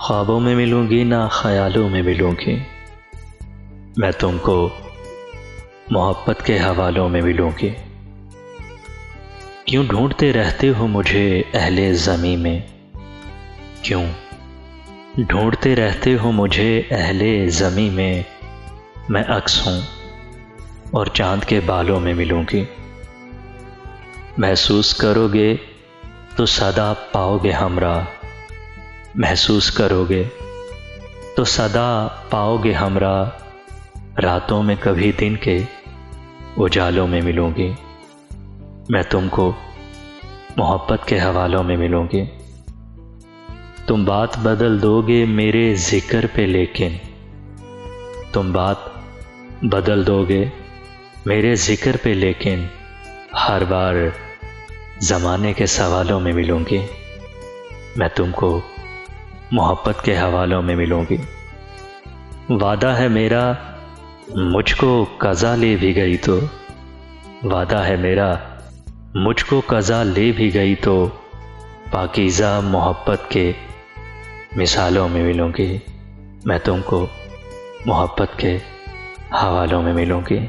ख्वाबों में मिलूंगी ना ख्यालों में मिलूंगी, मैं तुमको मोहब्बत के हवालों में मिलूंगी। क्यों ढूंढते रहते हो मुझे अहले ज़मीं में, क्यों ढूंढते रहते हो मुझे अहले ज़मीं में। मैं अक्स हूँ और चांद के बालों में मिलूंगी। महसूस करोगे तो सदा पाओगे हमरा, महसूस करोगे तो सदा पाओगे हमरा। रातों में कभी दिन के उजालों में मिलूंगी, मैं तुमको मोहब्बत के हवालों में मिलूंगी। तुम बात बदल दोगे मेरे जिक्र पे, लेकिन तुम बात बदल दोगे मेरे जिक्र पे, लेकिन हर बार ज़माने के सवालों में मिलूंगी, मैं तुमको मोहब्बत के हवालों में मिलूंगी। वादा है मेरा मुझको क़ज़ा ले भी गई तो, वादा है मेरा मुझको क़ज़ा ले भी गई तो, पाकीज़ा मोहब्बत के मिसालों में मिलूंगी, मैं तुमको मोहब्बत के हवालों में मिलूंगी।